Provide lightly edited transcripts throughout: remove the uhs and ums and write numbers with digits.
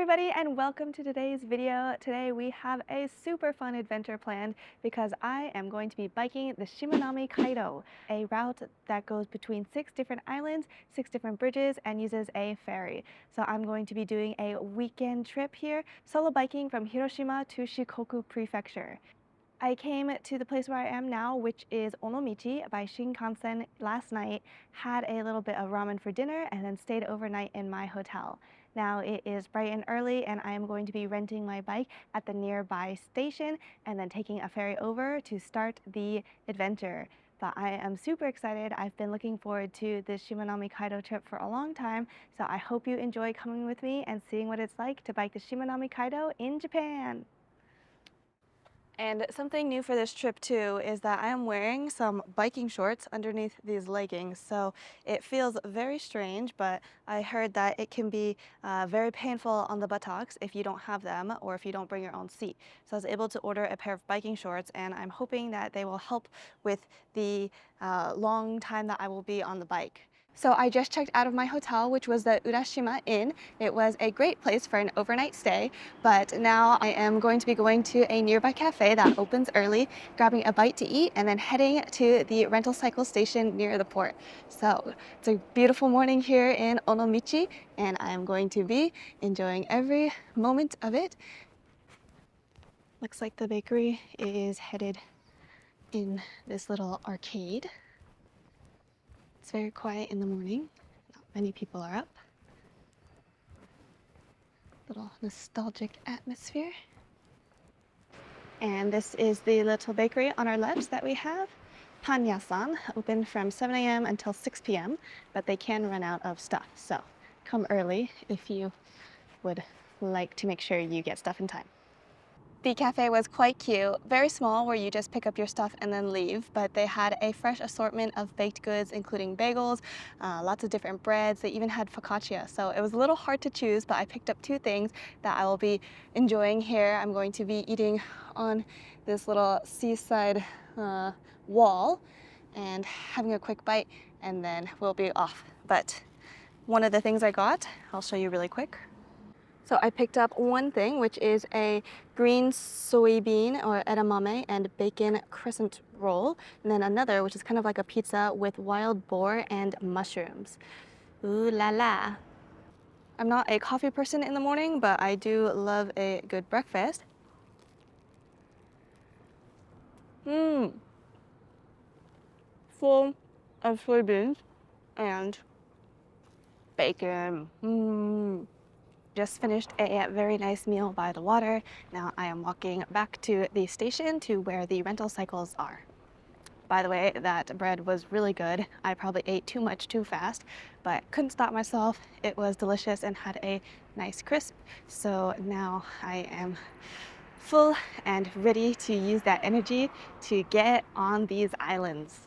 everybody, and welcome to today's video. Today we have a super fun adventure planned because I am going to be biking the Shimanami Kaido, a route that goes between 6 different islands, 6 different bridges, and uses a ferry. So I'm going to be doing a weekend trip here, solo biking from Hiroshima to Shikoku Prefecture. I came to the place where I am now, which is Onomichi by Shinkansen last night, had a little bit of ramen for dinner, and then stayed overnight in my hotel. Now it is bright and early, and I am going to be renting my bike at the nearby station and then taking a ferry over to start the adventure. But I am super excited. I've been looking forward to this Shimanami Kaido trip for a long time, so I hope you enjoy coming with me and seeing what it's like to bike the Shimanami Kaido in Japan. And something new for this trip too is that I am wearing some biking shorts underneath these leggings, so it feels very strange, but I heard that it can be very painful on the buttocks if you don't have them or if you don't bring your own seat. So I was able to order a pair of biking shorts, and I'm hoping that they will help with the long time that I will be on the bike. So I just checked out of my hotel, which was the Innoshima Inn. It was a great place for an overnight stay, but now I am going to be going to a nearby cafe that opens early, grabbing a bite to eat, and then heading to the rental cycle station near the port. So it's a beautiful morning here in Onomichi, and I'm going to be enjoying every moment of it. Looks like the bakery is headed in this little arcade. It's very quiet in the morning. Not many people are up. Little nostalgic atmosphere. And this is the little bakery on our left that we have. Panya-san, open from 7 a.m. until 6 p.m., but they can run out of stuff. So come early if you would like to make sure you get stuff in time. The cafe was quite cute, very small where you just pick up your stuff and then leave, but they had a fresh assortment of baked goods including bagels, lots of different breads. They even had focaccia, so it was a little hard to choose, but I picked up 2 things that I will be enjoying here. I'm going to be eating on this little seaside wall and having a quick bite, and then we'll be off. But one of the things I got, I'll show you really quick. So I picked up one thing, which is a green soybean or edamame and bacon crescent roll, and then another, which is kind of like a pizza with wild boar and mushrooms. Ooh la la. I'm not a coffee person in the morning, but I do love a good breakfast. Full of soybeans and bacon. Just finished a very nice meal by the water. Now I am walking back to the station to where the rental cycles are. By the way, that bread was really good. I probably ate too much too fast, but couldn't stop myself. It was delicious and had a nice crisp. So now I am full and ready to use that energy to get on these islands.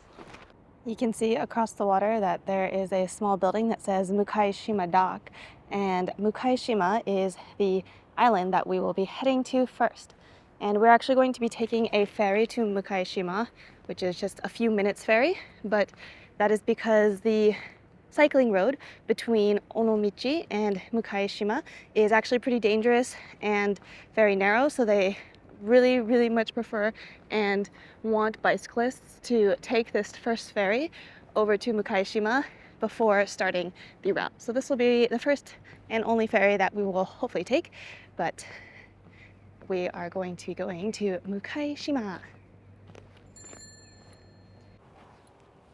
You can see across the water that there is a small building that says Mukaishima Dock, and Mukaishima is the island that we will be heading to first. And we're actually going to be taking a ferry to Mukaishima, which is just a few minutes ferry, but that is because the cycling road between Onomichi and Mukaishima is actually pretty dangerous and very narrow, so they really much prefer and want bicyclists to take this first ferry over to Mukaishima before starting the route. So this will be the first and only ferry that we will hopefully take, but we are going to be going to Mukaishima.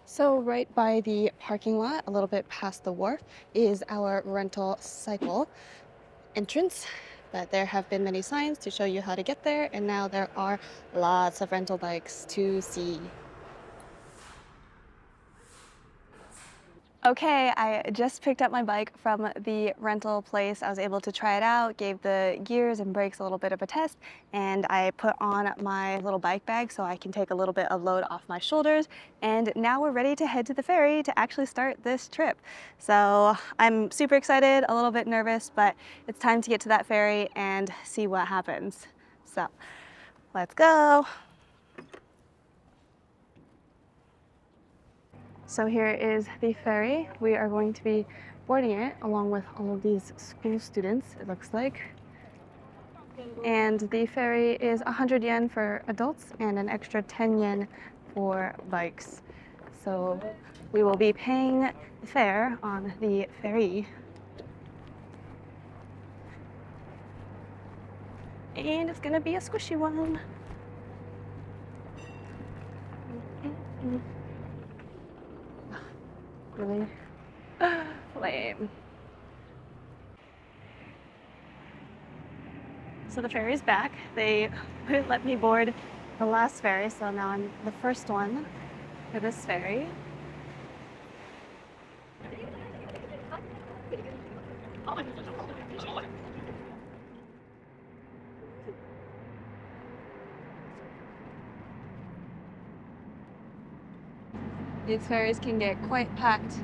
So right by the parking lot, a little bit past the wharf, is our rental cycle entrance. But there have been many signs to show you how to get there, and now there are lots of rental bikes to see. Okay, I just picked up my bike from the rental place. I was able to try it out, gave the gears and brakes a little bit of a test, and I put on my little bike bag so I can take a little bit of load off my shoulders. And now we're ready to head to the ferry to actually start this trip. So I'm super excited, a little bit nervous, but it's time to get to that ferry and see what happens. So let's go. So here is the ferry. We are going to be boarding it along with all of these school students, it looks like. And the ferry is 100 yen for adults and an extra 10 yen for bikes. So we will be paying the fare on the ferry. And it's gonna be a squishy one. Really lame. So the ferry's back. They wouldn't let me board the last ferry, so now I'm the first one for this ferry. These ferries can get quite packed,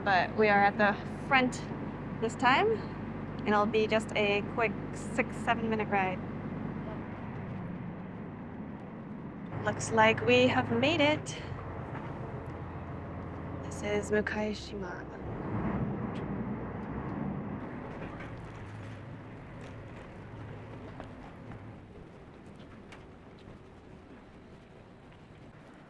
but we are at the front this time, and it'll be just a quick 6-7 minute ride. Looks like we have made it. This is Mukaishima.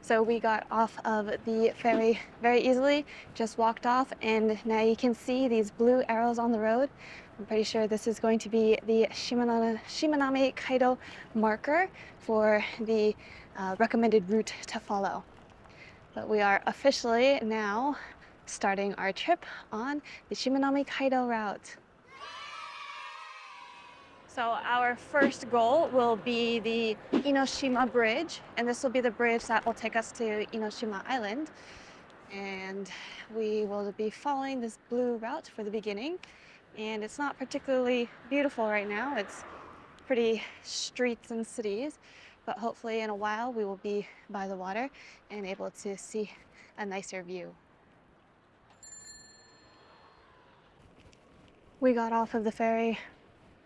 So we got off of the ferry very easily, just walked off, and now you can see these blue arrows on the road. I'm pretty sure this is going to be the Shimanami Kaido marker for the recommended route to follow. But we are officially now starting our trip on the Shimanami Kaido route. So our first goal will be the Innoshima Bridge, and this will be the bridge that will take us to Innoshima Island. And we will be following this blue route for the beginning. And it's not particularly beautiful right now. It's pretty streets and cities, but hopefully in a while we will be by the water and able to see a nicer view. We got off of the ferry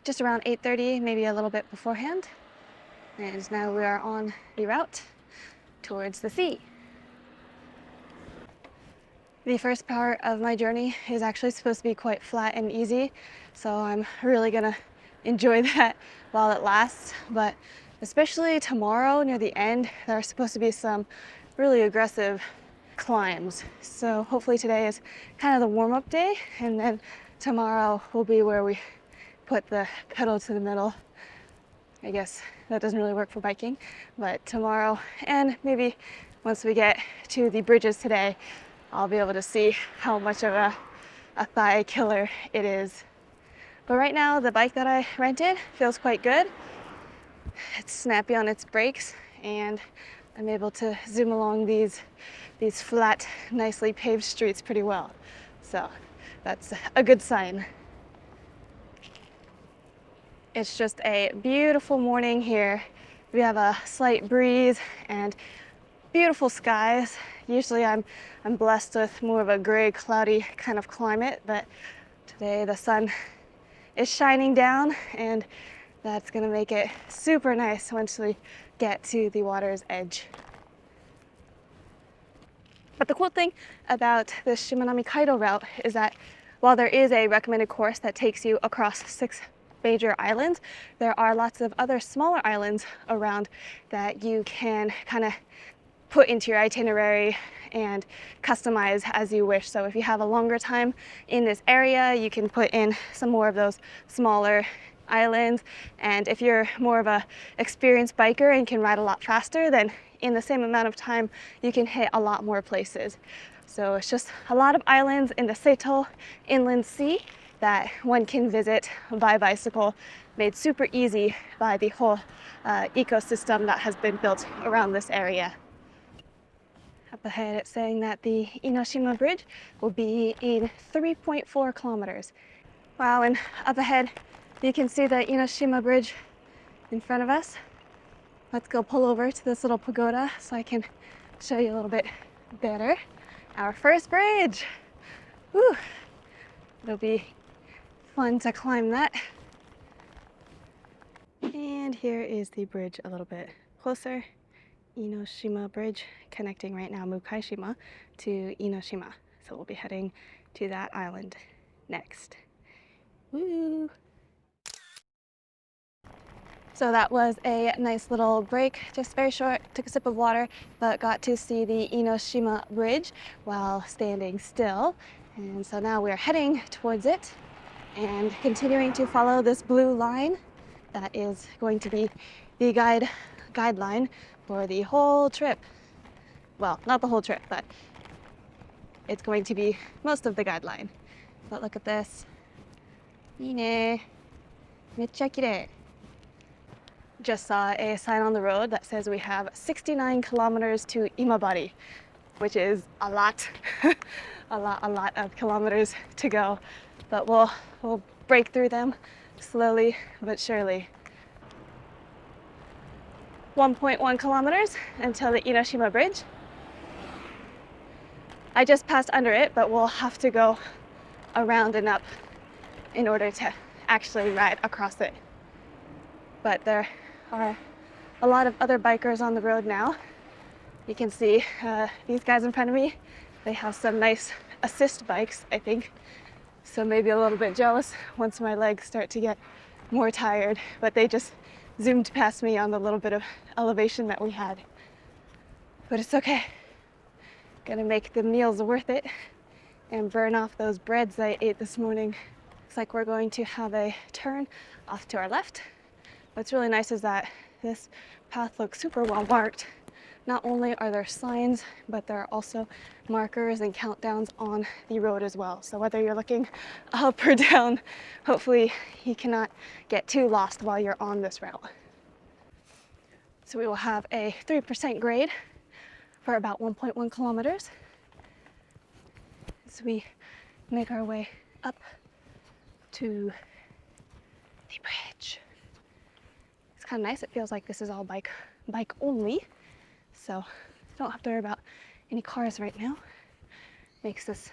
just around 8:30, maybe a little bit beforehand. And now we are on the route towards the sea. The first part of my journey is actually supposed to be quite flat and easy, so I'm really gonna enjoy that while it lasts. But especially tomorrow near the end, there are supposed to be some really aggressive climbs. So hopefully today is kind of the warm-up day, and then tomorrow will be where we put the pedal to the metal. I guess that doesn't really work for biking, but tomorrow, and maybe once we get to the bridges today, I'll be able to see how much of a thigh killer it is. But right now, the bike that I rented feels quite good. It's snappy on its brakes, and I'm able to zoom along these flat, nicely paved streets pretty well. So that's a good sign. It's just a beautiful morning here. We have a slight breeze and beautiful skies. Usually I'm blessed with more of a gray, cloudy kind of climate, but today the sun is shining down, and that's gonna make it super nice once we get to the water's edge. But the cool thing about the Shimanami Kaido route is that while there is a recommended course that takes you across 6 major islands, there are lots of other smaller islands around that you can kind of put into your itinerary and customize as you wish. So if you have a longer time in this area, you can put in some more of those smaller islands. And if you're more of a experienced biker and can ride a lot faster, then in the same amount of time, you can hit a lot more places. So it's just a lot of islands in the Seto Inland Sea that one can visit by bicycle, made super easy by the whole ecosystem that has been built around this area. Up ahead, it's saying that the Innoshima Bridge will be in 3.4 kilometers. Wow, and up ahead, you can see the Innoshima Bridge in front of us. Let's go pull over to this little pagoda so I can show you a little bit better. Our first bridge. Woo! It'll be fun to climb that. And here is the bridge a little bit closer. Innoshima Bridge connecting right now Mukaishima to Innoshima. So we'll be heading to that island next. Woo! So that was a nice little break, just very short, took a sip of water, but got to see the Innoshima Bridge while standing still. And so now we're heading towards it and continuing to follow this blue line that is going to be the guideline for the whole trip. Well, not the whole trip, but it's going to be most of the guideline. But look at this. いいね。めっちゃ綺麗. Just saw a sign on the road that says we have 69 kilometers to Imabari, which is a lot, a lot of kilometers to go. But we'll break through them slowly but surely. 1.1 kilometers until the Innoshima Bridge. I just passed under it, but we'll have to go around and up in order to actually ride across it. But there are a lot of other bikers on the road now. You can see these guys in front of me. They have some nice assist bikes, I think. So maybe a little bit jealous once my legs start to get more tired, but they just zoomed past me on the little bit of elevation that we had. But it's okay. Gonna make the meals worth it and burn off those breads I ate this morning. Looks like we're going to have a turn off to our left. What's really nice is that this path looks super well marked. Not only are there signs, but there are also markers and countdowns on the road as well. So whether you're looking up or down, hopefully you cannot get too lost while you're on this route. So we will have a 3% grade for about 1.1 kilometers as we make our way up to the bridge. It's kind of nice. It feels like this is all bike only, so don't have to worry about any cars right now. Makes this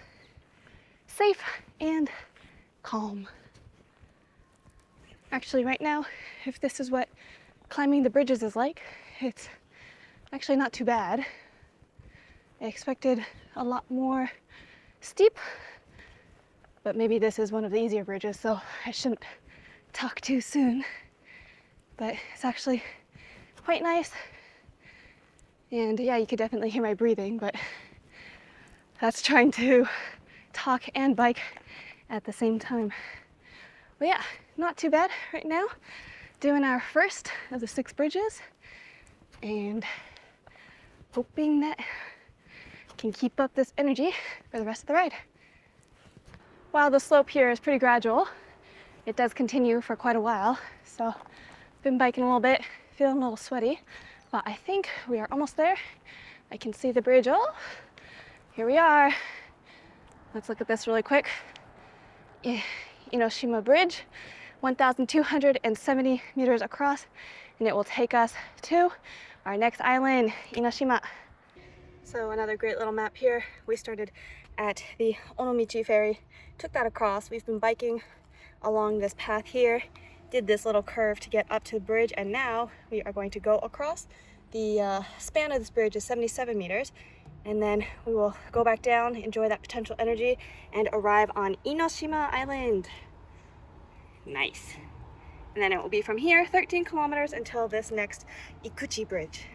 safe and calm. Actually, right now, if this is what climbing the bridges is like, it's actually not too bad. I expected a lot more steep, but maybe this is one of the easier bridges, so I shouldn't talk too soon. But it's actually quite nice. And yeah, you could definitely hear my breathing, but that's trying to talk and bike at the same time. But yeah, not too bad right now. Doing our first of the 6 bridges and hoping that I can keep up this energy for the rest of the ride. While the slope here is pretty gradual, it does continue for quite a while. So been biking a little bit, feeling a little sweaty, but I think we are almost there. I can see the bridge. Oh, here we are. Let's look at this really quick. Innoshima Bridge, 1,270 meters across, and it will take us to our next island, Innoshima. So another great little map here. We started at the Onomichi ferry, took that across. We've been biking along this path here, did this little curve to get up to the bridge, and now we are going to go across. The span of this bridge is 77 meters, and then we will go back down, enjoy that potential energy, and arrive on Innoshima Island. Nice. And then it will be from here 13 kilometers until this next Ikuchi Bridge.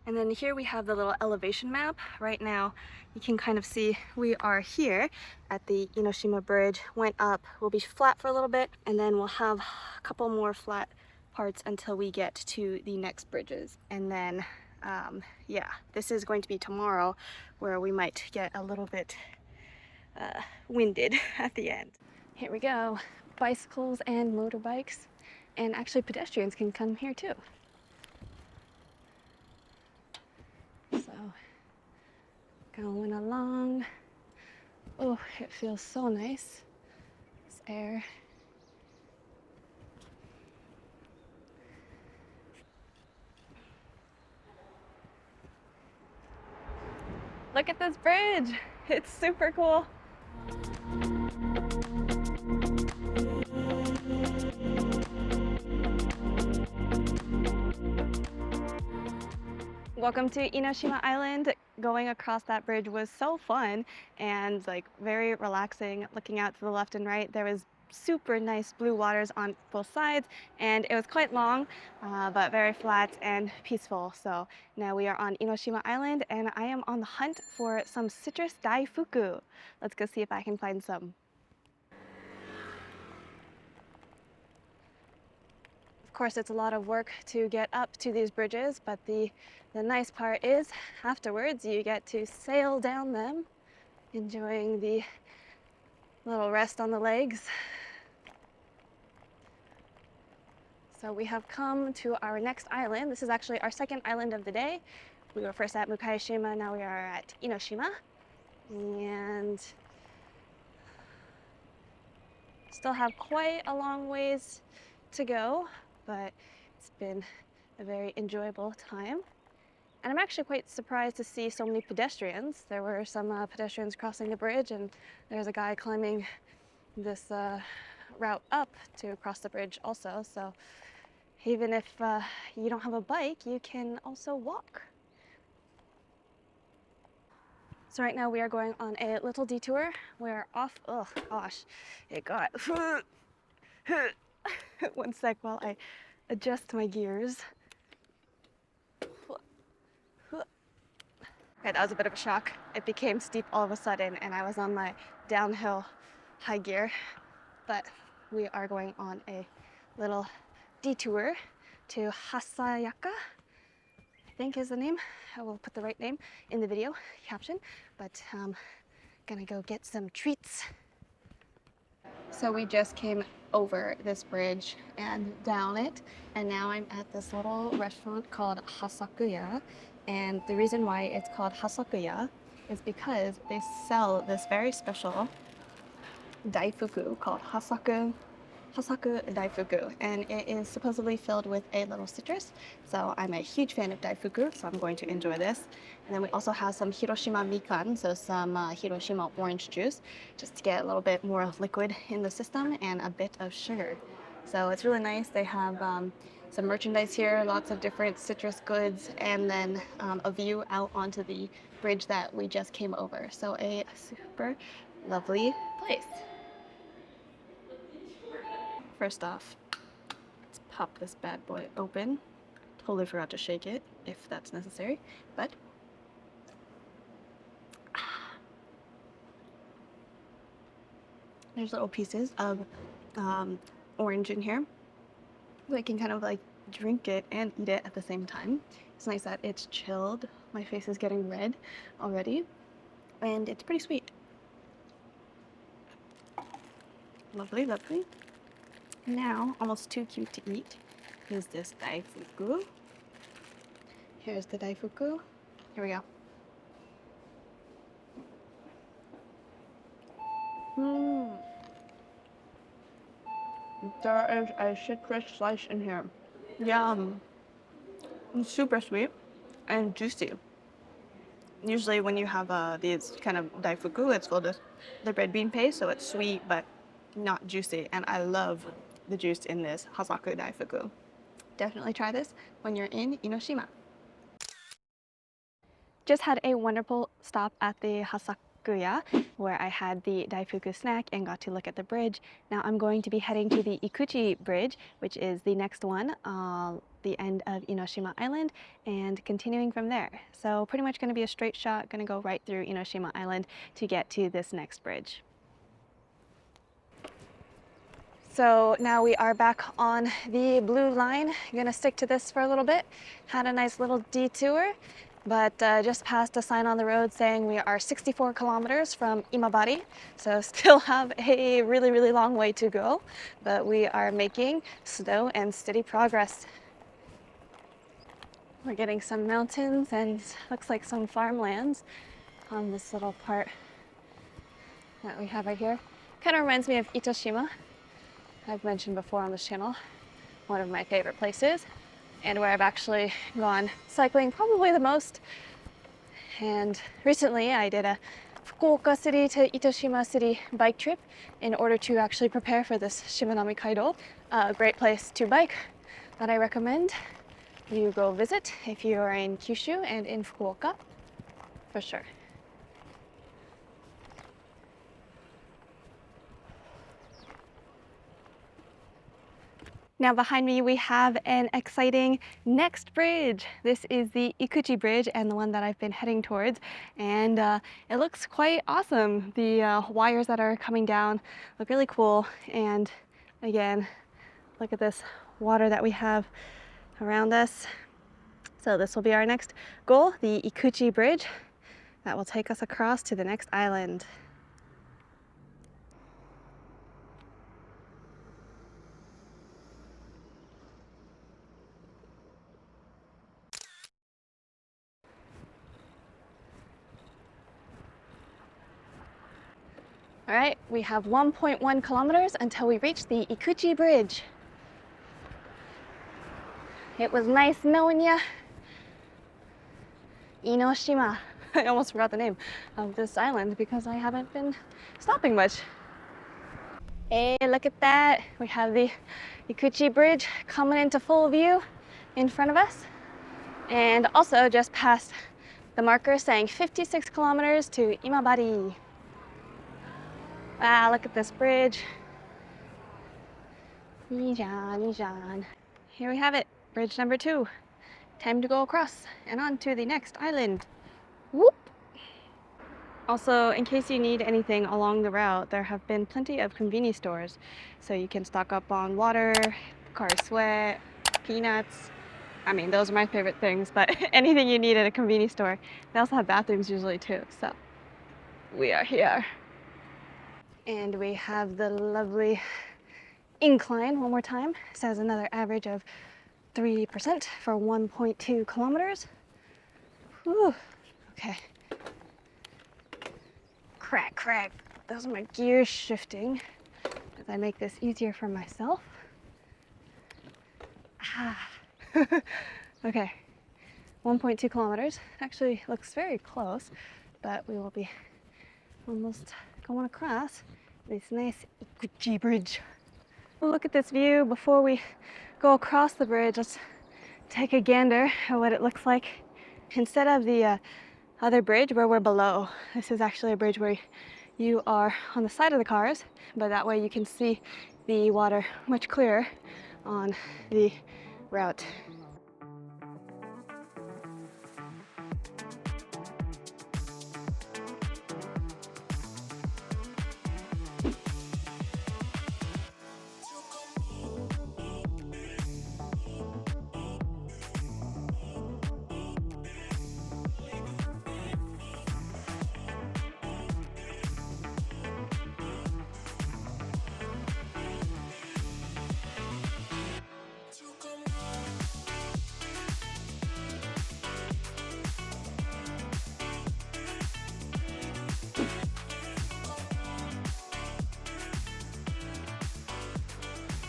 And then here we have the little elevation map. Right now you can kind of see we are here at the Innoshima Bridge. Went up, we'll be flat for a little bit, and then we'll have a couple more flat parts until we get to the next bridges. And then yeah, this is going to be tomorrow where we might get a little bit winded at the end. Here we go. Bicycles and motorbikes, and actually pedestrians can come here too. So going along. Oh, it feels so nice. This air. Look at this bridge. It's super cool. Welcome to Innoshima Island. going across that bridge was so fun and like very relaxing. Looking out to the left and right, there was super nice blue waters on both sides, and it was quite long but very flat and peaceful. So now we are on Innoshima Island and I am on the hunt for some citrus daifuku. Let's go see if I can find some. Of course, it's a lot of work to get up to these bridges, but the nice part is afterwards you get to sail down them, enjoying the little rest on the legs. So we have come to our next island. This is actually our second island of the day. We were first at Mukaishima, now we are at Innoshima. And still have quite a long ways to go, but it's been a very enjoyable time. And I'm actually quite surprised to see so many pedestrians. There were some pedestrians crossing the bridge, and there's a guy climbing this route up to cross the bridge also. So even if you don't have a bike, you can also walk. So right now we are going on a little detour. We're off, oh gosh, it got, one sec while I adjust my gears. Okay, that was a bit of a shock. It became steep all of a sudden and I was on my downhill high gear. But we are going on a little detour to Hassakuya, I think is the name. I will put the right name in the video caption, but I'm gonna go get some treats. So we just came over this bridge and down it, and now I'm at this little restaurant called Hassakuya. And the reason why it's called Hassakuya is because they sell this very special daifuku called Hassaku daifuku, and it is supposedly filled with a little citrus. So I'm a huge fan of daifuku, so I'm going to enjoy this. And then we also have some Hiroshima mikan, so some Hiroshima orange juice, just to get a little bit more liquid in the system, and a bit of sugar. So it's really nice. They have some merchandise here, lots of different citrus goods, and then a view out onto the bridge that we just came over. So a super lovely place. First off, let's pop this bad boy open. Totally forgot to shake it, if that's necessary, but there's little pieces of orange in here. I can kind of like drink it and eat it at the same time. It's nice that it's chilled. My face is getting red already, and it's pretty sweet. Lovely, lovely. Now, almost too cute to eat, is this daifuku. Here's the daifuku. Here we go. There is a citrus slice in here. Yum. It's super sweet and juicy. Usually when you have these kind of daifuku, it's filled with the red bean paste, so it's sweet but not juicy. And I love the juice in this Hassaku daifuku. Definitely try this when you're in Innoshima. Just had a wonderful stop at the Hassakuya, where I had the daifuku snack and got to look at the bridge. Now I'm going to be heading to the Ikuchi Bridge, which is the next one, the end of Innoshima Island, and continuing from there. So pretty much going to be a straight shot, going to go right through Innoshima Island to get to this next bridge. So now we are back on the blue line. I'm gonna stick to this for a little bit. Had a nice little detour, but just passed a sign on the road saying we are 64 kilometers from Imabari. So still have a really, really long way to go, but we are making slow and steady progress. We're getting some mountains and looks like some farmlands on this little part that we have right here. Kind of reminds me of Itoshima. I've mentioned before on this channel, one of my favorite places, and where I've actually gone cycling probably the most. And recently I did a Fukuoka City to Itoshima City bike trip in order to actually prepare for this Shimanami Kaido. A great place to bike that I recommend you go visit if you are in Kyushu and in Fukuoka. for sure. Now behind me we have an exciting next bridge. This is the Ikuchi Bridge and the one that I've been heading towards, and it looks quite awesome. The wires that are coming down look really cool, and again, look at this water that we have around us. So this will be our next goal, the Ikuchi Bridge, that will take us across to the next island. All right, we have 1.1 kilometers until we reach the Ikuchi Bridge. It was nice knowing ya. Innoshima. I almost forgot the name of this island because I haven't been stopping much. Hey, look at that. We have the Ikuchi Bridge coming into full view in front of us. And also just past the marker saying 56 kilometers to Imabari. Wow, look at this bridge. Nijan. Here we have it, bridge number 2. Time to go across and on to the next island. Whoop! Also, in case you need anything along the route, there have been plenty of convenience stores. So you can stock up on water, car sweat, peanuts. I mean, those are my favorite things, but anything you need at a convenience store. They also have bathrooms usually too, so we are here. And we have the lovely incline one more time. It says another average of 3% for 1.2 kilometers. Whew. Okay. Crack. Those are my gears shifting as I make this easier for myself. Okay. 1.2 kilometers. Actually looks very close, but we will be almost going across this nice Ikuchi Bridge. Look at this view before we go across the bridge. Let's take a gander at what it looks like. Instead of the other bridge where we're below, this is actually a bridge where you are on the side of the cars, but that way you can see the water much clearer on the route.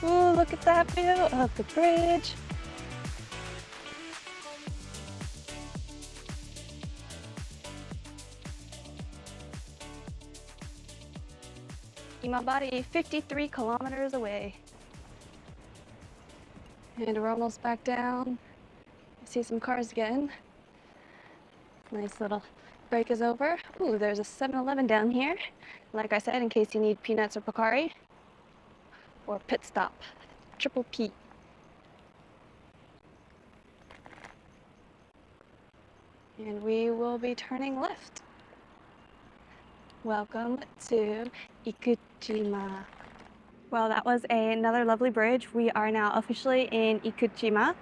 Ooh, look at that view of the bridge. Imabari, 53 kilometers away. And we're almost back down. See some cars again. Nice little break is over. Ooh, there's a 7-Eleven down here. Like I said, in case you need peanuts or Pocari. Or pit stop, triple P. And we will be turning left. Welcome to Ikuchijima. Well, that was another lovely bridge. We are now officially in Ikuchijima.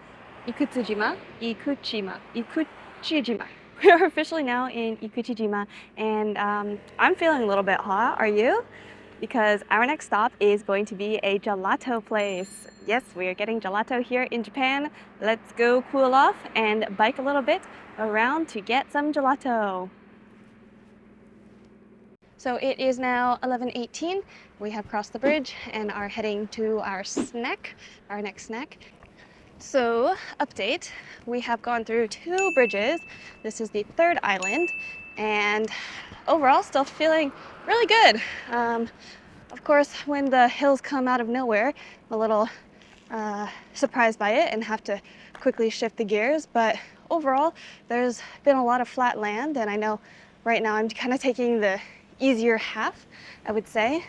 We are officially now in Ikuchijima, and I'm feeling a little bit hot. Are you? Because our next stop is going to be a gelato place. Yes, we are getting gelato here in Japan. Let's go cool off and bike a little bit around to get some gelato. So it is now 11:18. We have crossed the bridge and are heading to our next snack. So, update, we have gone through 2 bridges. This is the 3rd island, and overall still feeling really good. Of course, when the hills come out of nowhere, a little surprised by it and have to quickly shift the gears. But overall, there's been a lot of flat land, and I know right now I'm kind of taking the easier half, I would say.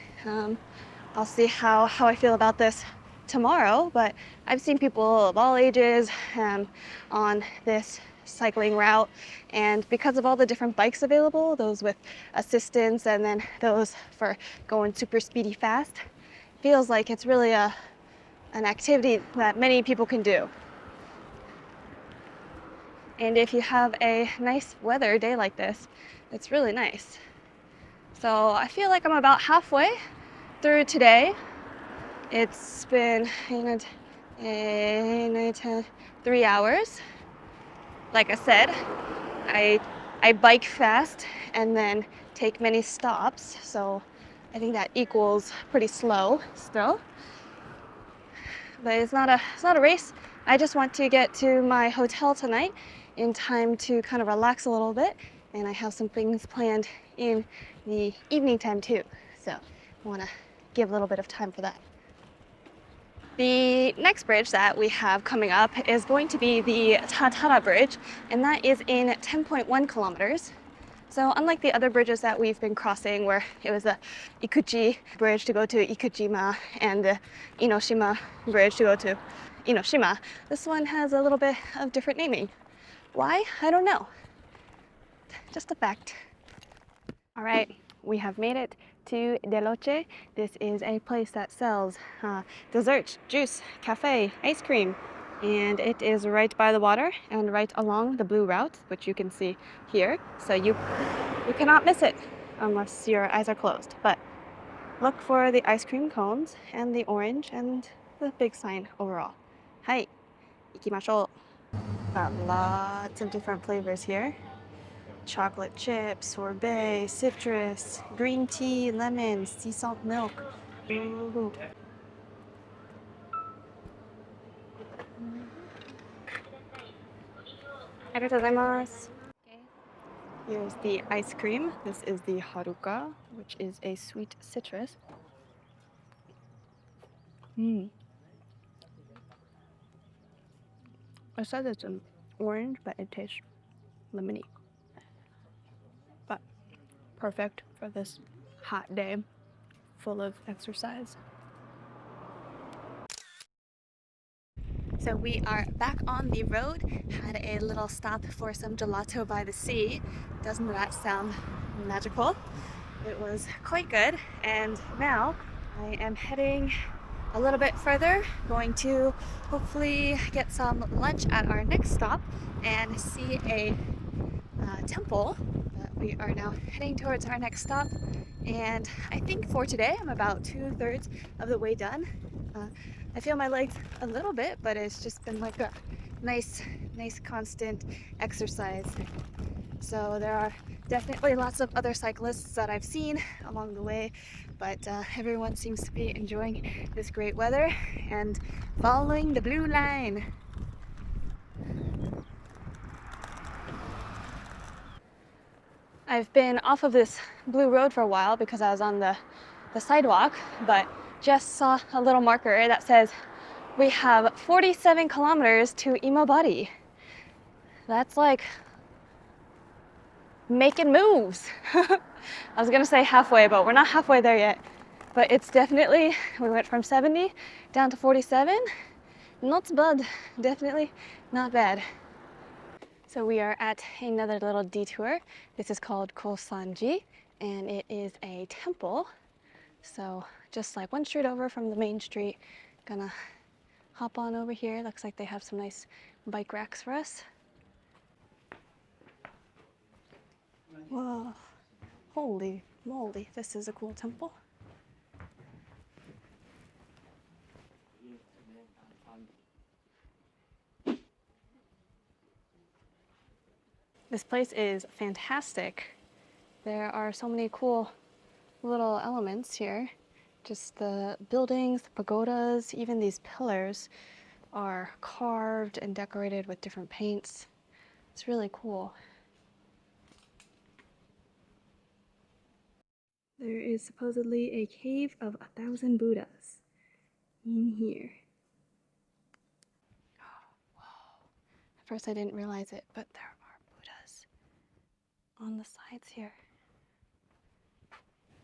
I'll see how I feel about this tomorrow, but I've seen people of all ages on this cycling route, and because of all the different bikes available, those with assistance and then those for going super speedy fast, feels like it's really an activity that many people can do. And if you have a nice weather day like this, it's really nice. So I feel like I'm about halfway through today. It's been 3 hours. Like I said, I bike fast and then take many stops, so I think that equals pretty slow still. But it's not a race. I just want to get to my hotel tonight in time to kind of relax a little bit, and I have some things planned in the evening time too, so I want to give a little bit of time for that. The next bridge that we have coming up is going to be the Tatara Bridge, and that is in 10.1 kilometers. So unlike the other bridges that we've been crossing, where it was the Ikuchi Bridge to go to Ikuchijima and the Innoshima Bridge to go to Innoshima, this one has a little bit of different naming. Why? I don't know. Just a fact. All right, we have made it to Dolce. This is a place that sells dessert, juice, cafe, ice cream, and it is right by the water and right along the blue route, which you can see here. So you cannot miss it unless your eyes are closed. But look for the ice cream cones and the orange and the big sign overall. Hai, ikimashou. Got lots of different flavors here. Chocolate chip, sorbet, citrus, green tea, lemon, sea salt milk. Ooh. Arigatou gozaimasu. Here's the ice cream. This is the haruka, which is a sweet citrus. I said it's an orange, but it tastes lemony. But perfect for this hot day full of exercise. So we are back on the road. Had a little stop for some gelato by the sea. Doesn't that sound magical? It was quite good, and now I am heading a little bit further, going to hopefully get some lunch at our next stop and see a temple. But we are now heading towards our next stop, and I think for today I'm about 2/3 of the way done. I feel my legs a little bit, but it's just been like a nice constant exercise. So there are definitely lots of other cyclists that I've seen along the way, but everyone seems to be enjoying this great weather and following the blue line. I've been off of this blue road for a while because I was on the sidewalk, but just saw a little marker that says we have 47 kilometers to Imabari. That's like making moves. I was gonna say halfway, but we're not halfway there yet. But it's definitely, we went from 70 down to 47. Not bad, definitely not bad. So we are at another little detour. This is called Kousanji, and it is a temple. So just like one street over from the main street, gonna hop on over here. Looks like they have some nice bike racks for us. Whoa, holy moly, this is a cool temple. This place is fantastic. There are so many cool little elements here. Just the buildings, the pagodas, even these pillars are carved and decorated with different paints. It's really cool. There is supposedly a cave of 1,000 Buddhas in here. first I didn't realize it, but there are Buddhas on the sides here.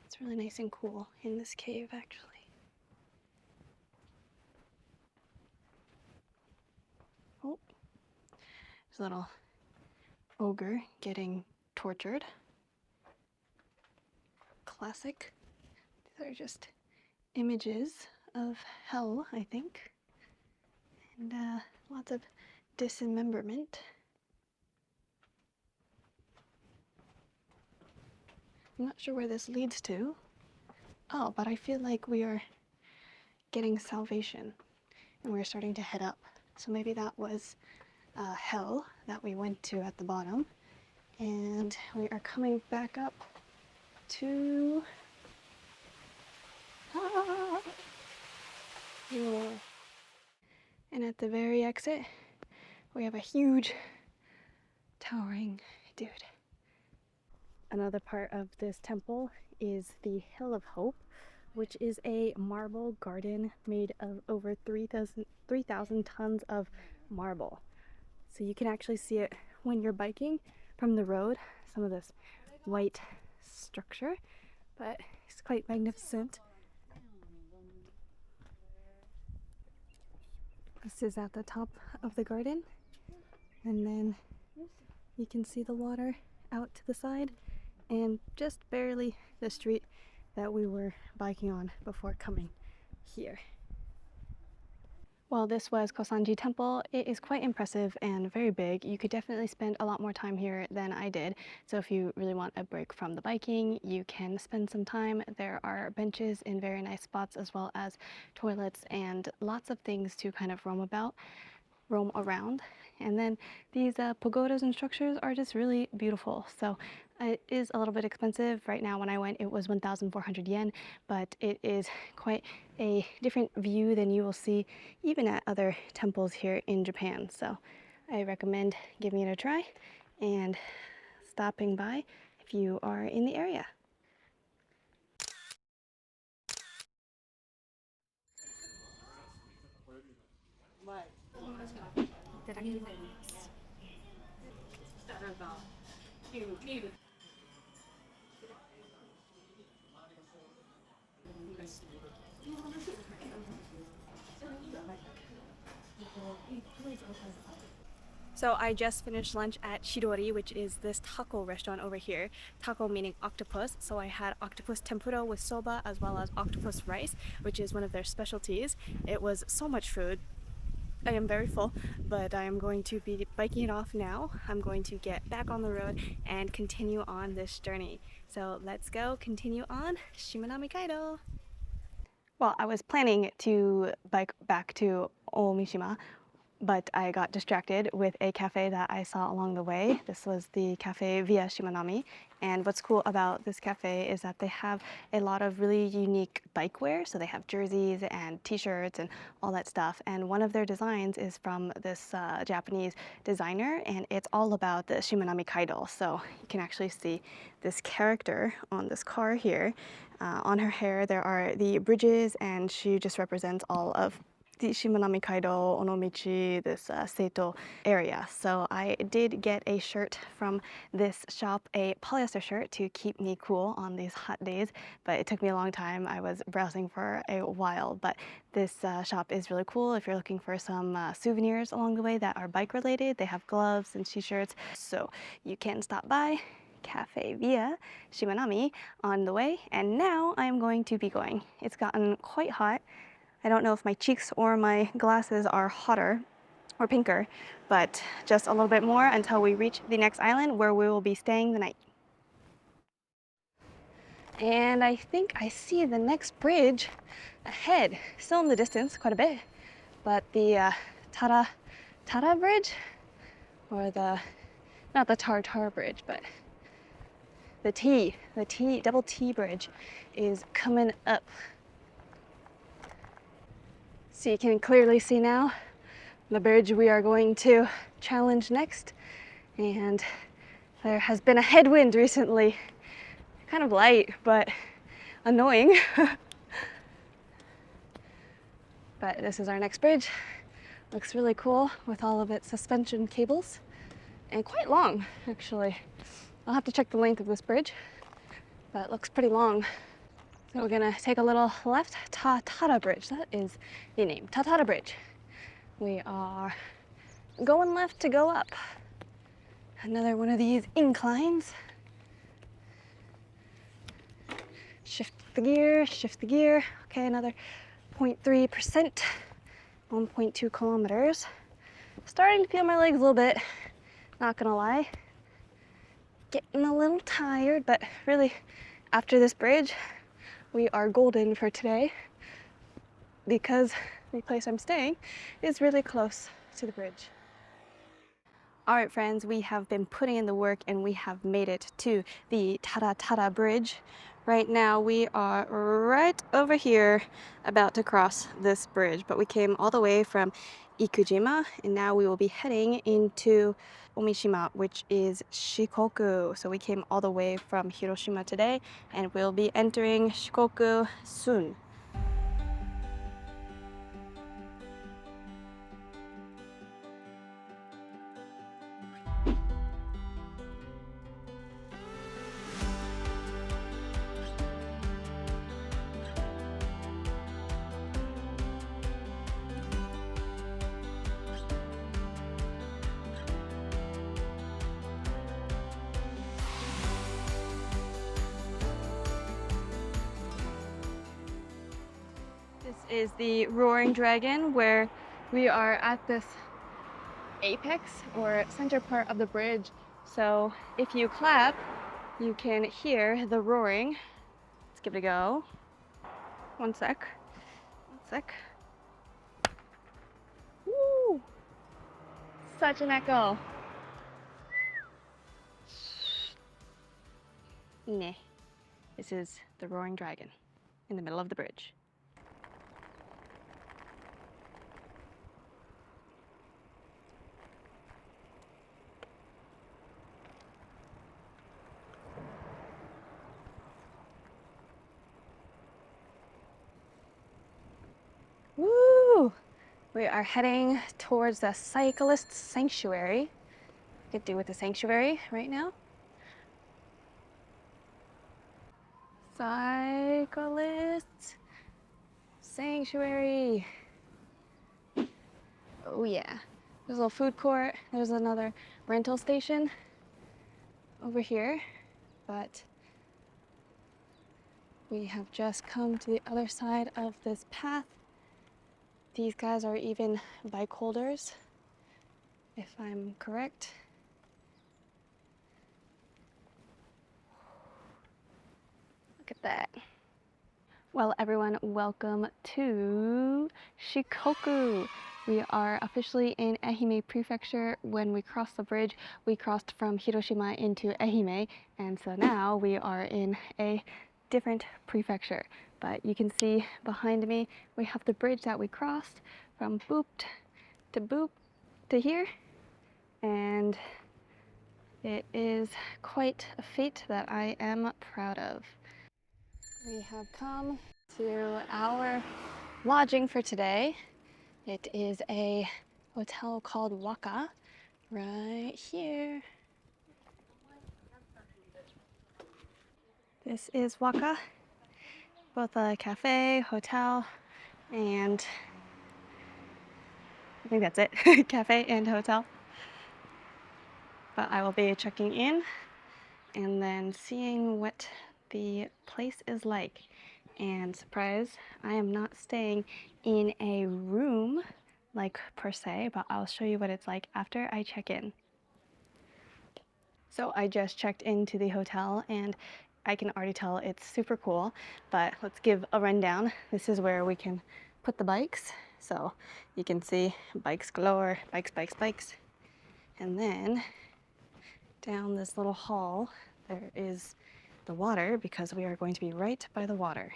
It's really nice and cool in this cave, actually. Oh, there's a little ogre getting tortured. Classic. These are just images of hell, I think. And lots of dismemberment. I'm not sure where this leads to. Oh, but I feel like we are getting salvation and we're starting to head up. So maybe that was hell that we went to at the bottom. And we are coming back up to... Yeah. And at the very exit, we have a huge towering dude. Another part of this temple is the Hill of Hope, which is a marble garden made of over 3,000 tons of marble. So you can actually see it when you're biking from the road, some of this white structure, but it's quite magnificent. This is at the top of the garden, and then you can see the water out to the side and just barely the street that we were biking on before coming here. Well, this was Kousanji Temple. It is quite impressive and very big. You could definitely spend a lot more time here than I did. So if you really want a break from the biking, you can spend some time. There are benches in very nice spots, as well as toilets and lots of things to kind of roam around. And then these pagodas and structures are just really beautiful. So it is a little bit expensive. Right now when I went it was 1,400 yen, but it is quite a different view than you will see even at other temples here in Japan. So I recommend giving it a try and stopping by if you are in the area. So I just finished lunch at Chidori, which is this taco restaurant over here. Taco meaning octopus. So I had octopus tempura with soba, as well as octopus rice, which is one of their specialties. It was so much food. I am very full, but I am going to be biking it off now. I'm going to get back on the road and continue on this journey. So let's go continue on Shimanami Kaido. Well, I was planning to bike back to Omishima, but I got distracted with a cafe that I saw along the way. This was the cafe via Shimanami, and what's cool about this cafe is that they have a lot of really unique bike wear. So they have jerseys and t-shirts and all that stuff, and one of their designs is from this Japanese designer, and it's all about the Shimanami Kaido. So you can actually see this character on this car here. On her hair there are the bridges, and she just represents all of the Shimanami Kaido, Onomichi, this Seito area. So I did get a shirt from this shop, a polyester shirt to keep me cool on these hot days, but it took me a long time. I was browsing for a while, but this shop is really cool if you're looking for some souvenirs along the way that are bike related. They have gloves and t-shirts, so you can stop by Cafe via Shimanami on the way. And now I'm going to be going. It's gotten quite hot. I don't know if my cheeks or my glasses are hotter or pinker, but just a little bit more until we reach the next island where we will be staying the night. And I think I see the next bridge ahead, still in the distance quite a bit, but the Tatara Bridge, or not the Tatara Bridge, but the double T bridge is coming up. So you can clearly see now the bridge we are going to challenge next. And there has been a headwind recently. Kind of light, but annoying. But this is our next bridge. Looks really cool with all of its suspension cables, and quite long, actually. I'll have to check the length of this bridge, but it looks pretty long. So we're gonna take a little left. Tatara Bridge, that is the name, Tatara Bridge. We are going left to go up. Another one of these inclines. Shift the gear. Okay, another 0.3%, 1.2 kilometers. Starting to feel my legs a little bit, not gonna lie. Getting a little tired, but really after this bridge, we are golden for today because the place I'm staying is really close to the bridge. All right, friends, we have been putting in the work and we have made it to the Tatara Bridge. Right now we are right over here about to cross this bridge, but we came all the way from Ikuchijima and now we will be heading into Omishima, which is Shikoku. So we came all the way from Hiroshima today and we'll be entering Shikoku soon. This is the Roaring Dragon, where we are at this apex or center part of the bridge. So if you clap, you can hear the roaring. Let's give it a go. One sec. Woo! Such an echo. Nah. This is the Roaring Dragon in the middle of the bridge. Woo! We are heading towards the Cyclists Sanctuary. We could do with the sanctuary right now. Cyclists Sanctuary. Oh yeah. There's a little food court. There's another rental station over here, but we have just come to the other side of this path. These guys are even bike holders, if I'm correct. Look at that. Well, everyone, welcome to Shikoku. We are officially in Ehime Prefecture. When we crossed the bridge, we crossed from Hiroshima into Ehime, and so now we are in a different prefecture. But you can see behind me, we have the bridge that we crossed from boop to here, and it is quite a feat that I am proud of. We have come to our lodging for today. It is a hotel called WAKKA right here. This is WAKKA, both a cafe, hotel, and I think that's it, cafe and hotel. But I will be checking in and then seeing what the place is like. And surprise, I am not staying in a room like per se, but I'll show you what it's like after I check in. So I just checked into the hotel and I can already tell it's super cool, but let's give a rundown. This is where we can put the bikes. So you can see bikes galore, bikes. And then down this little hall, there is the water because we are going to be right by the water.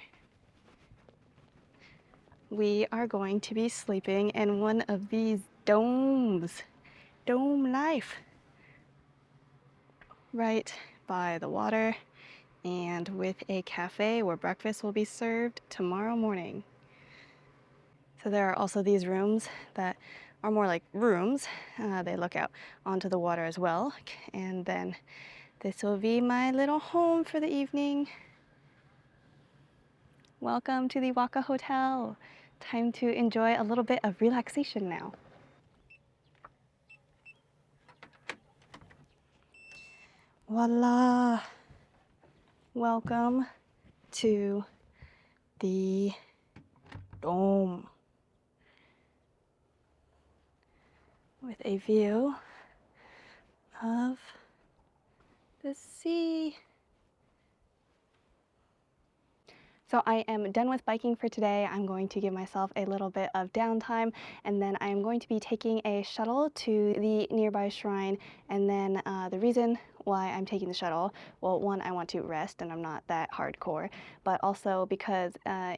We are going to be sleeping in one of these domes. Dome life. Right by the water and with a cafe where breakfast will be served tomorrow morning. So there are also these rooms that are more like rooms. They look out onto the water as well. And then this will be my little home for the evening. Welcome to the WAKKA Hotel. Time to enjoy a little bit of relaxation now. Voila! Welcome to the dome with a view of the sea. So I am done with biking for today. I'm going to give myself a little bit of downtime, and then I am going to be taking a shuttle to the nearby shrine. And then the reason why I'm taking the shuttle, well, one, I want to rest and I'm not that hardcore, but also because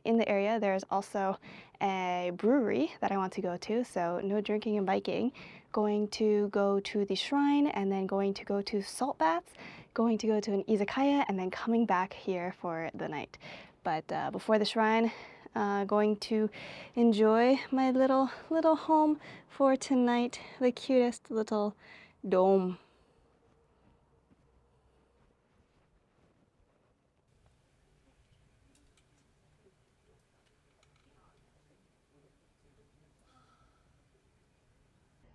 in the area there's also a brewery that I want to go to, so no drinking and biking. Going to go to the shrine, and then going to go to salt baths, going to go to an izakaya, and then coming back here for the night. But before the shrine, going to enjoy my little home for tonight, the cutest little dome.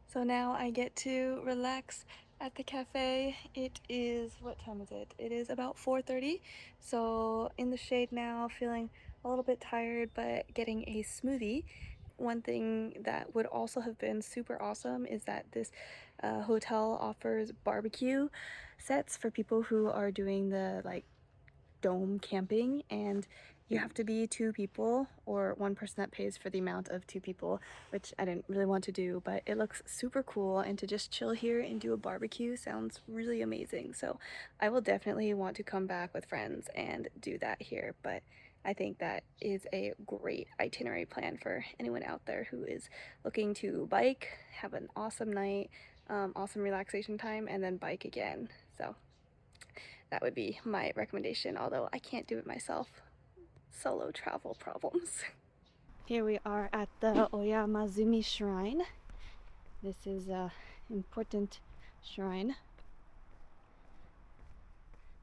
So now I get to relax at the cafe. It is, what time is it? It is about 4:30. So in the shade now, feeling a little bit tired, but getting a smoothie. One thing that would also have been super awesome is that this hotel offers barbecue sets for people who are doing the like dome camping, and you have to be 2 people or 1 person that pays for the amount of 2 people, which I didn't really want to do, but it looks super cool, and to just chill here and do a barbecue sounds really amazing. So I will definitely want to come back with friends and do that here, but I think that is a great itinerary plan for anyone out there who is looking to bike, have an awesome night, awesome relaxation time, and then bike again. So that would be my recommendation, although I can't do it myself. Solo travel problems. Here we are at the Oyamazumi Shrine. This is an important shrine,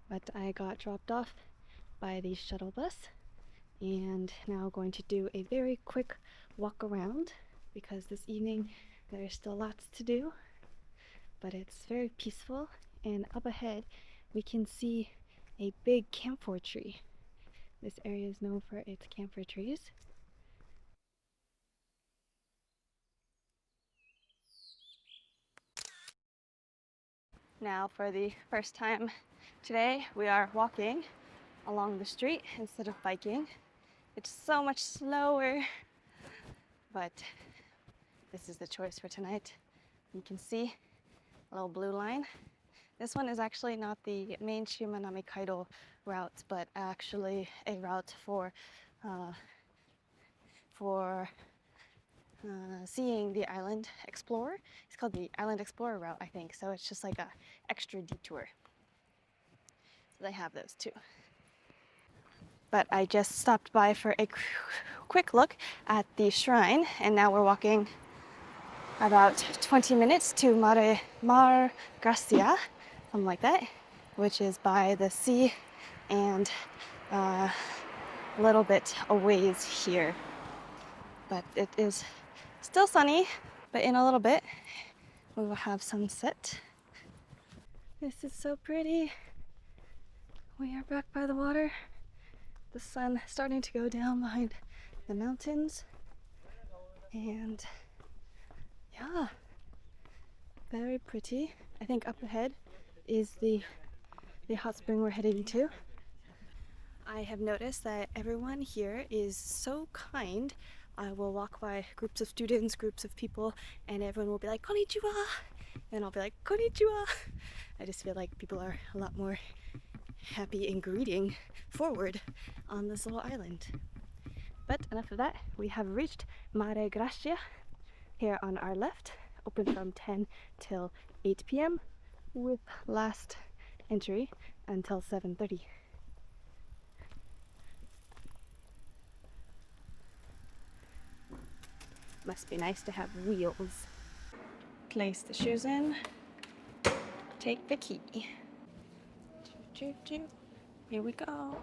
but I got dropped off by the shuttle bus, and now going to do a very quick walk around because this evening there's still lots to do, but it's very peaceful, and up ahead we can see a big camphor tree. This area is known for its camphor trees. Now, for the first time today, we are walking along the street instead of biking. It's so much slower, but this is the choice for tonight. You can see a little blue line. This one is actually not the main Shimanami Kaido route, but actually a route for seeing the island explorer. It's called the Island Explorer route, I think. So it's just like a extra detour. So they have those too. But I just stopped by for a quick look at the shrine, and now we're walking about 20 minutes to Mare Grassia, something like that, which is by the sea and a little bit a ways here. But it is still sunny, but in a little bit we will have sunset. This is so pretty. We are back by the water. The sun starting to go down behind the mountains, and yeah, very pretty. I think up ahead is the hot spring we're heading to. I have noticed that everyone here is so kind. I will walk by groups of students, groups of people, and everyone will be like, "Konnichiwa!" And I'll be like, "Konnichiwa!" I just feel like people are a lot more happy and greeting forward on this little island. But enough of that. We have reached Mare Grassia here on our left, open from 10 till 8 p.m. with last entry until 7:30. Must be nice to have wheels. place the shoes in, take the key. Here we go.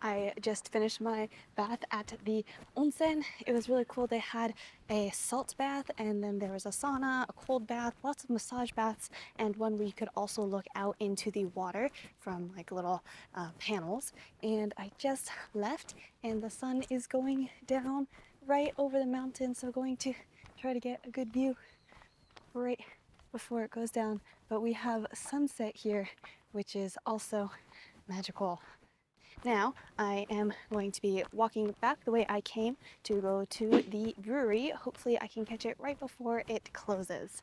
I just finished my bath at the onsen. It was really cool. They had a salt bath, and then there was a sauna, a cold bath, lots of massage baths, and one where you could also look out into the water from like little panels. And I just left, and the sun is going down right over the mountain, so going to try to get a good view right before it goes down. But we have sunset here, which is also magical. Now I am going to be walking back the way I came to go to the brewery. Hopefully I can catch it right before it closes.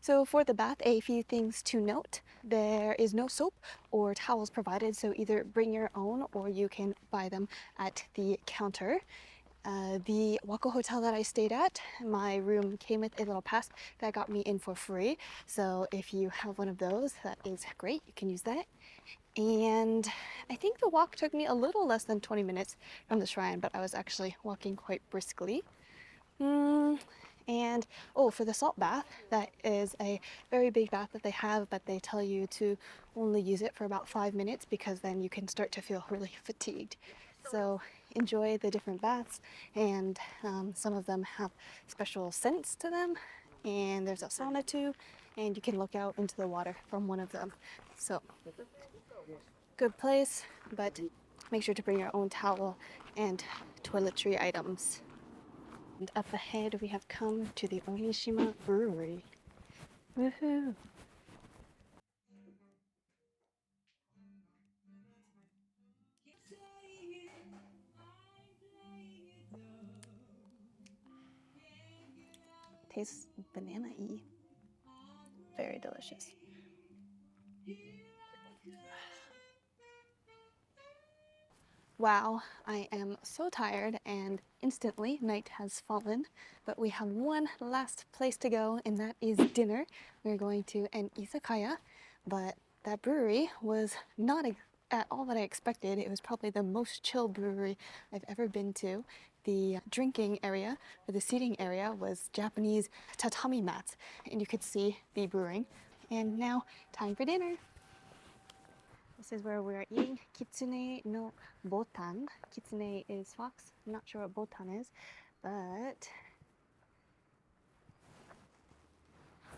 So for the bath, a few things to note. There is no soap or towels provided, so either bring your own or you can buy them at the counter. The WAKKA Hotel that I stayed at, my room came with a little pass that got me in for free. So if you have one of those, that is great. You can use that. And I think the walk took me a little less than 20 minutes from the shrine, but I was actually walking quite briskly. And oh, for the salt bath, that is a very big bath that they have, but they tell you to only use it for about 5 minutes because then you can start to feel really fatigued. So enjoy the different baths, and some of them have special scents to them, and there's a sauna too, and you can look out into the water from one of them. So good place, but make sure to bring your own towel and toiletry items. And up ahead we have come to the Omishima Brewery. Woohoo! Tastes banana-y. Very delicious. Wow, I am so tired, and instantly night has fallen, but we have one last place to go, and that is dinner. We're going to an izakaya, but that brewery was not at all what I expected. It was probably the most chill brewery I've ever been to. The drinking area, or the seating area, was Japanese tatami mats, and you could see the brewing. And now, time for dinner. This is where we're eating Kitsune no Botan. Kitsune is fox. I'm not sure what Botan is, but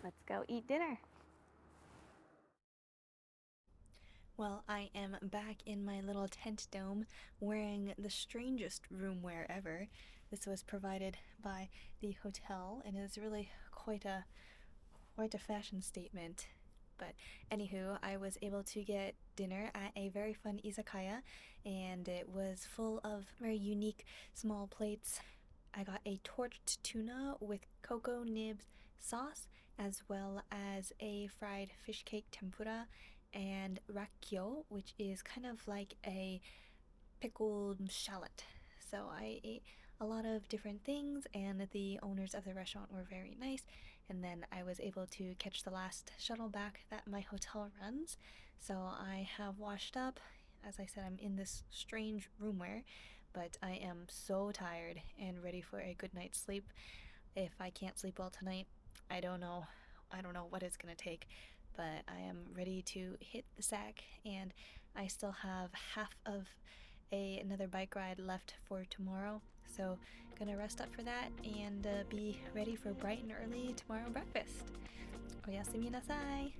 let's go eat dinner. Well, I am back in my little tent dome wearing the strangest room wear ever. This was provided by the hotel and is really quite a fashion statement. But anywho, I was able to get dinner at a very fun izakaya, and it was full of very unique small plates. I got a torched tuna with cocoa nibs sauce, as well as a fried fish cake tempura and rakkyo, which is kind of like a pickled shallot. So I ate a lot of different things, and the owners of the restaurant were very nice. And then I was able to catch the last shuttle back that my hotel runs. So I have washed up. As I said, I'm in this strange room wear, but I am so tired and ready for a good night's sleep. If I can't sleep well tonight, I don't know what it's gonna take, but I am ready to hit the sack, and I still have half of another bike ride left for tomorrow, so gonna rest up for that and be ready for bright and early tomorrow breakfast. Oyasumi nasai!